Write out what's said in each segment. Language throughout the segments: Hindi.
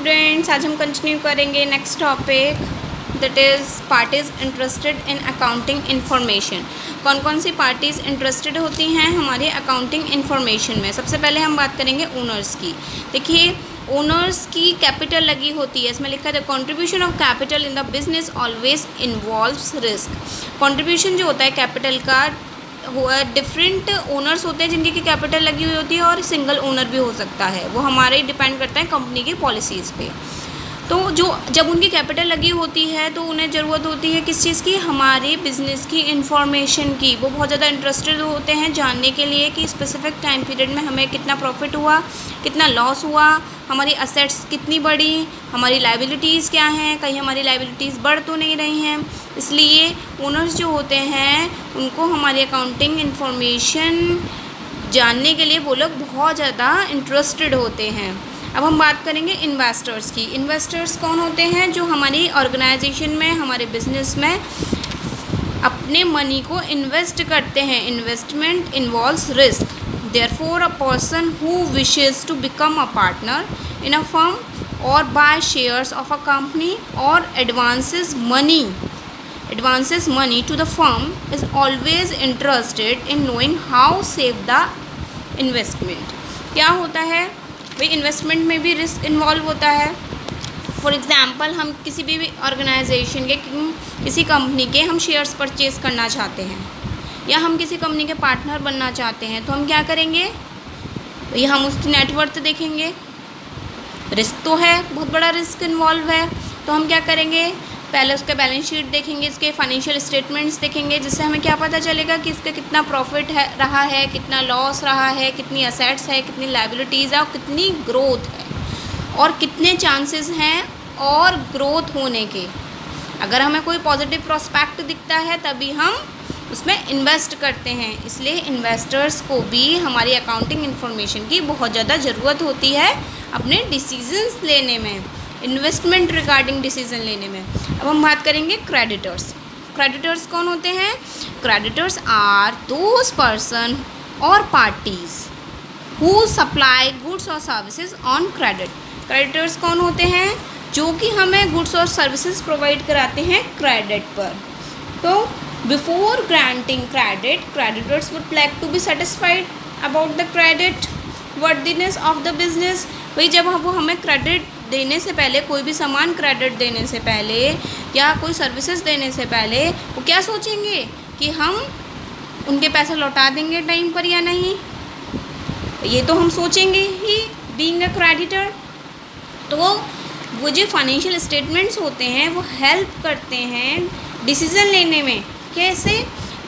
स्टूडेंट्स, आज हम कंटिन्यू करेंगे next topic that is parties interested in accounting information. कौन कौन सी पार्टीज़ इंटरेस्टेड होती हैं हमारे अकाउंटिंग इन्फॉर्मेशन में। सबसे पहले हम बात करेंगे ओनर्स की। देखिए, ओनर्स की कैपिटल लगी होती है, इसमें लिखा है the contribution of capital in the business always involves risk. Contribution जो होता है कैपिटल का, डिफरेंट ओनर्स होते हैं जिनकी कैपिटल लगी हुई होती है और सिंगल ओनर भी हो सकता है, वो हमारे डिपेंड करता है कंपनी की पॉलिसीज़ पे। तो जब उनकी कैपिटल लगी होती है तो उन्हें ज़रूरत होती है किस चीज़ की, हमारे बिज़नेस की इंफॉर्मेशन की। वो बहुत ज़्यादा इंटरेस्टेड होते हैं जानने के लिए कि स्पेसिफिक टाइम पीरियड में हमें कितना प्रॉफिट हुआ, कितना लॉस हुआ, हमारी असेट्स कितनी बढ़ी, हमारी लायबिलिटीज़ क्या हैं, कहीं हमारी लायबिलिटीज़ बढ़ तो नहीं रही हैं। इसलिए ओनर्स जो होते हैं उनको हमारी अकाउंटिंग इन्फॉर्मेशन जानने के लिए वो लोग बहुत ज़्यादा इंटरेस्टेड होते हैं। अब हम बात करेंगे इन्वेस्टर्स की। इन्वेस्टर्स कौन होते हैं? जो हमारी ऑर्गेनाइजेशन में, हमारे बिजनेस में अपने मनी को इन्वेस्ट करते हैं। Investment involves risk, therefore a person who wishes to become a partner in a firm और buy shares of a company और advances money to the firm is always interested in knowing how save the investment। क्या होता है भाई, इन्वेस्टमेंट में भी रिस्क इन्वॉल्व होता है। फॉर एग्ज़ाम्पल, हम किसी भी ऑर्गेनाइजेशन के, किसी कंपनी के हम शेयर्स परचेज़ करना चाहते हैं या हम किसी कंपनी के पार्टनर बनना चाहते हैं, तो हम क्या करेंगे भाई, हम उसकी नेटवर्थ देखेंगे। रिस्क तो है, बहुत बड़ा रिस्क इन्वॉल्व है, तो हम क्या करेंगे, पहले उसका बैलेंस शीट देखेंगे, इसके फाइनेंशियल स्टेटमेंट्स देखेंगे, जिससे हमें क्या पता चलेगा कि इसका कितना प्रॉफिट है रहा है, कितना लॉस रहा है, कितनी असेट्स है, कितनी लायबिलिटीज़ है और कितनी ग्रोथ है और कितने चांसेस हैं और ग्रोथ होने के। अगर हमें कोई पॉजिटिव प्रोस्पेक्ट दिखता है तभी हम उसमें इन्वेस्ट करते हैं। इसलिए इन्वेस्टर्स को भी हमारी अकाउंटिंग इन्फॉर्मेशन की बहुत ज़्यादा ज़रूरत होती है अपने डिसीजंस लेने में, इन्वेस्टमेंट रिगार्डिंग डिसीजन लेने में। अब हम बात करेंगे क्रेडिटर्स। क्रेडिटर्स कौन होते हैं? क्रेडिटर्स आर दोज पर्सन और पार्टीज हु सप्लाई गुड्स और सर्विसेज ऑन क्रेडिट। क्रेडिटर्स कौन होते हैं? जो कि हमें गुड्स और सर्विसेज प्रोवाइड कराते हैं क्रेडिट पर। तो before granting credit, creditors would like to be satisfied about the credit worthiness of the business. भाई, जब वो हमें क्रेडिट देने से पहले, कोई भी सामान क्रेडिट देने से पहले या कोई सर्विसेज देने से पहले, वो क्या सोचेंगे कि हम उनके पैसे लौटा देंगे टाइम पर या नहीं। ये तो हम सोचेंगे ही बीइंग अ क्रेडिटर। तो वो जो फाइनेंशियल स्टेटमेंट्स होते हैं वो हेल्प करते हैं डिसीज़न लेने में। कैसे?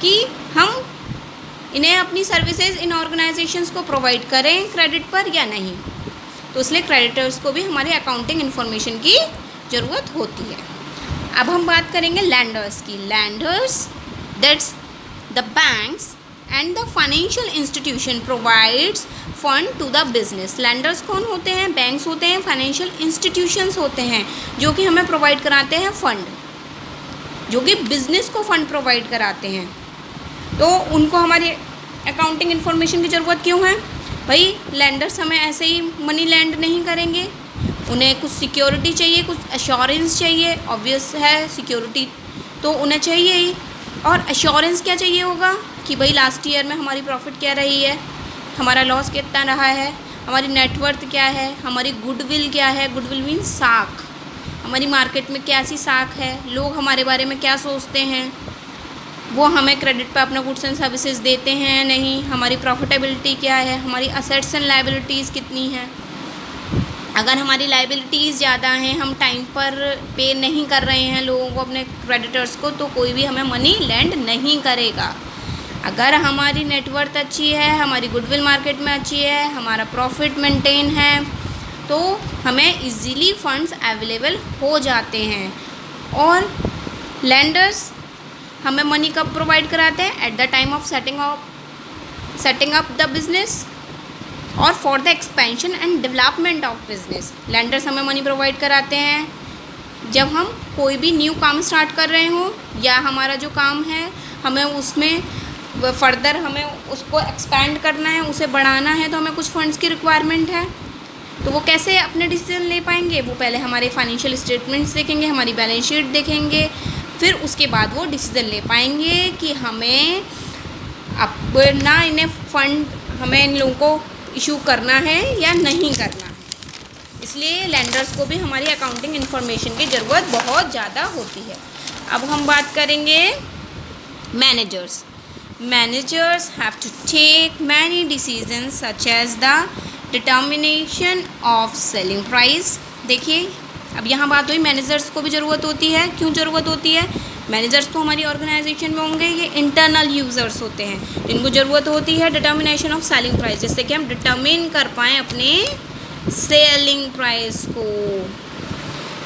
कि हम इन्हें अपनी सर्विसेज इन ऑर्गेनाइजेशंस को प्रोवाइड करें क्रेडिट पर या नहीं। तो इसलिए क्रेडिटर्स को भी हमारी अकाउंटिंग इन्फॉर्मेशन की ज़रूरत होती है। अब हम बात करेंगे लैंडर्स की। Lenders, that's the banks and the financial institution provides fund to the business. Lenders कौन होते हैं? बैंक्स होते हैं, फाइनेंशियल इंस्टीट्यूशंस होते हैं जो कि हमें प्रोवाइड कराते हैं फंड, जो कि बिजनेस को फंड प्रोवाइड कराते हैं। तो उनको हमारी अकाउंटिंग इन्फॉर्मेशन की ज़रूरत क्यों है भाई? लैंडर्स हमें ऐसे ही मनी लैंड नहीं करेंगे, उन्हें कुछ सिक्योरिटी चाहिए, कुछ एश्योरेंस चाहिए। ऑब्वियस है, सिक्योरिटी तो उन्हें चाहिए ही, और एश्योरेंस क्या चाहिए होगा कि भाई लास्ट ईयर में हमारी प्रॉफिट क्या रही है, हमारा लॉस कितना रहा है, हमारी नेटवर्थ क्या है, हमारी गुडविल क्या है। गुडविल मीन्स साख, हमारी मार्केट में कैसी साख है, लोग हमारे बारे में क्या सोचते हैं, वो हमें क्रेडिट पे अपना गुड्स एंड सर्विसेज देते हैं नहीं, हमारी प्रॉफिटेबिलिटी क्या है, हमारी असेट्स एंड लायबिलिटीज़ कितनी हैं। अगर हमारी लायबिलिटीज़ ज़्यादा हैं, हम टाइम पर पे नहीं कर रहे हैं लोगों को, अपने क्रेडिटर्स को, तो कोई भी हमें मनी लैंड नहीं करेगा। अगर हमारी नेटवर्थ अच्छी है, हमारी गुडविल मार्केट में अच्छी है, हमारा प्रॉफिट मेंटेन है, तो हमें इजीली फंड्स अवेलेबल हो जाते हैं। और लैंडर्स हमें मनी कब प्रोवाइड कराते हैं? At the time of setting up the business और for the expansion and development of business. Lenders हमें मनी प्रोवाइड कराते हैं जब हम कोई भी न्यू काम स्टार्ट कर रहे हों, या हमारा जो काम है हमें उसमें फर्दर हमें उसको एक्सपैंड करना है, उसे बढ़ाना है, तो हमें कुछ फंड्स की रिक्वायरमेंट है। तो वो कैसे अपने डिसीजन ले पाएंगे? वो पहले हमारे फाइनेंशियल स्टेटमेंट्स देखेंगे, हमारी बैलेंस शीट देखेंगे, फिर उसके बाद वो डिसीजन ले पाएंगे कि हमें अपना इन्हें फंड हमें इन लोगों को इशू करना है या नहीं करना है। इसलिए लेंडर्स को भी हमारी अकाउंटिंग इन्फॉर्मेशन की ज़रूरत बहुत ज़्यादा होती है। अब हम बात करेंगे managers. Managers have to take many decisions such as the determination of selling price. देखिए, अब यहाँ बात हुई मैनेजर्स को भी ज़रूरत होती है। क्यों ज़रूरत होती है? मैनेजर्स तो हमारी ऑर्गेनाइजेशन में होंगे, ये इंटरनल यूज़र्स होते हैं। इनको ज़रूरत होती है डिटर्मिनेशन ऑफ सेलिंग प्राइस, जिससे कि हम डिटर्मिन कर पाएँ अपने सेलिंग प्राइस को।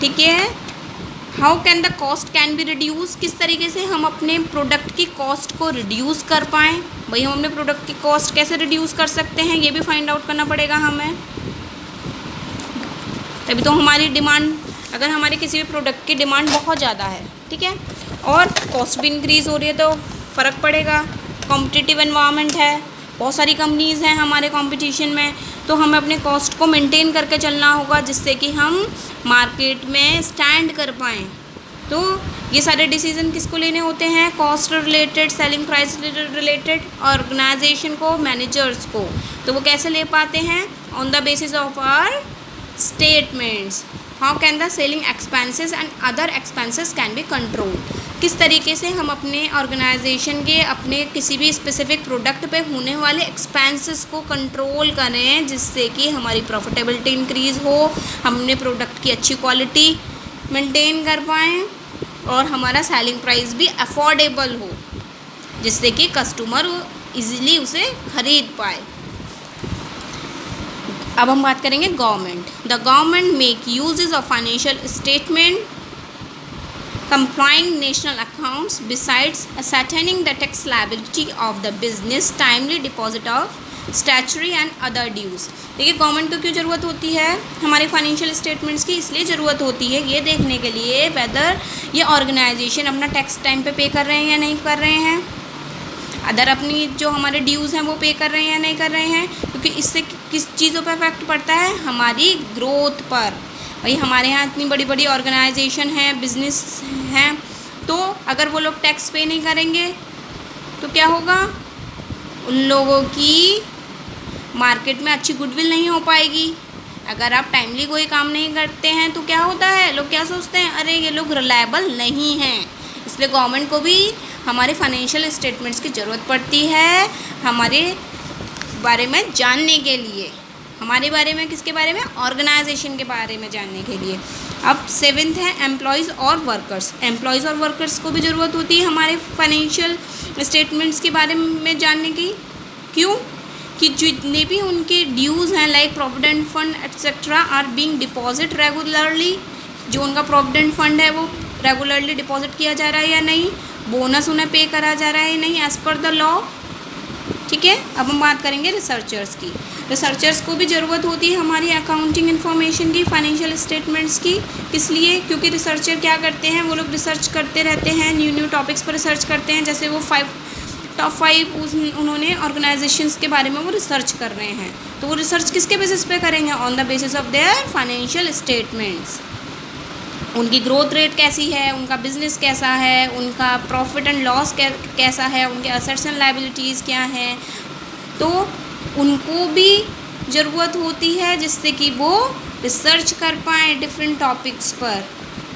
ठीक है। How can the cost can be reduce? किस तरीके से हम अपने प्रोडक्ट की कॉस्ट को रिड्यूस कर पाएँ? भाई हम अपने प्रोडक्ट की कॉस्ट कैसे रिड्यूस कर सकते हैं, ये भी फाइंड आउट करना पड़ेगा हमें। तभी तो हमारी डिमांड, अगर हमारे किसी भी प्रोडक्ट की डिमांड बहुत ज़्यादा है, ठीक है, और कॉस्ट भी इंक्रीज़ हो रही है, तो फ़र्क पड़ेगा। कॉम्पिटिटिव एनवायरनमेंट है, बहुत सारी कंपनीज़ हैं हमारे कंपटीशन में, तो हमें अपने कॉस्ट को मेंटेन करके चलना होगा, जिससे कि हम मार्केट में स्टैंड कर पाएँ। तो ये सारे डिसीजन किसको लेने होते हैं? Cost related, selling price related organisation को, मैनेजर्स को। तो वो कैसे ले पाते हैं? On the basis of our statements. How can the selling expenses and other expenses can be control? किस तरीके से हम अपने ऑर्गेनाइजेशन के अपने किसी भी स्पेसिफिक प्रोडक्ट पे होने वाले एक्सपेंसेस को कंट्रोल करें, जिससे कि हमारी प्रॉफिटेबिलिटी इंक्रीज़ हो, हम अपने प्रोडक्ट की अच्छी क्वालिटी मेंटेन कर पाएँ और हमारा सेलिंग प्राइस भी अफोर्डेबल हो, जिससे कि कस्टमर इजीली उसे खरीद पाए। अब हम बात करेंगे government. The government make uses of financial statement complying national accounts besides ascertaining the tax liability of the business, timely deposit of statutory and other dues। देखिए, गवर्नमेंट को क्यों ज़रूरत होती है हमारे फाइनेंशियल स्टेटमेंट्स की? इसलिए ज़रूरत होती है ये देखने के लिए वेदर ये ऑर्गेनाइजेशन अपना टैक्स टाइम पे कर रहे हैं या नहीं कर रहे हैं, अदर अपनी जो हमारे ड्यूज़ हैं वो पे कर रहे हैं या नहीं कर रहे हैं, क्योंकि इससे किस चीज़ों पर इफेक्ट पड़ता है? हमारी ग्रोथ पर। भाई हमारे यहाँ इतनी बड़ी बड़ी ऑर्गेनाइजेशन है, बिजनेस हैं, तो अगर वो लोग टैक्स पे नहीं करेंगे तो क्या होगा? उन लोगों की मार्केट में अच्छी गुडविल नहीं हो पाएगी। अगर आप टाइमली कोई काम नहीं करते हैं तो क्या होता है? लोग क्या सोचते हैं? अरे ये लोग रिलायबल नहीं हैं। इसलिए गवर्नमेंट को भी हमारे फाइनेंशियल स्टेटमेंट्स की ज़रूरत पड़ती है हमारे बारे में जानने के लिए। हमारे बारे में, किसके बारे में? ऑर्गेनाइजेशन के बारे में जानने के लिए। अब 7th है एम्प्लॉयज़ और वर्कर्स। एम्प्लॉयज़ और वर्कर्स को भी ज़रूरत होती है हमारे फाइनेंशियल स्टेटमेंट्स के बारे में जानने की। क्यों? कि जितने भी उनके ड्यूज़ हैं, like provident fund etcetera, are being deposit regularly. जो उनका प्रोविडेंट फंड है वो रेगुलरली डिपॉजिट किया जा रहा है या नहीं, बोनस उन्हें पे करा जा रहा है या नहीं एज़ पर द लॉ। ठीक है। अब हम बात करेंगे रिसर्चर्स की। रिसर्चर्स को भी ज़रूरत होती है हमारी अकाउंटिंग इन्फॉर्मेशन की, फाइनेंशियल स्टेटमेंट्स की। किस लिए? क्योंकि रिसर्चर क्या करते हैं? वो लोग रिसर्च करते रहते हैं, न्यू टॉपिक्स पर रिसर्च करते हैं। जैसे वो टॉप 5 उन्होंने ऑर्गेनाइजेशंस के बारे में वो रिसर्च कर रहे हैं, तो वो रिसर्च किसके बेसिस पे करेंगे? On the basis of their financial statements. उनकी ग्रोथ रेट कैसी है, उनका बिजनेस कैसा है, उनका प्रॉफिट एंड लॉस कैसा है, उनके असेट्स एंड लायबिलिटीज़ क्या हैं, तो उनको भी ज़रूरत होती है जिससे कि वो रिसर्च कर पाएँ डिफरेंट टॉपिक्स पर।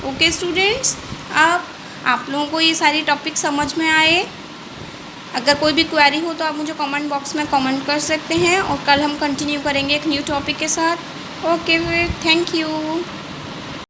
ओके स्टूडेंट्स, अब आप लोगों को ये सारी टॉपिक समझ में आए? अगर कोई भी क्वेरी हो तो आप मुझे कमेंट बॉक्स में कमेंट कर सकते हैं, और कल हम कंटिन्यू करेंगे एक न्यू टॉपिक के साथ। Okay, thank you.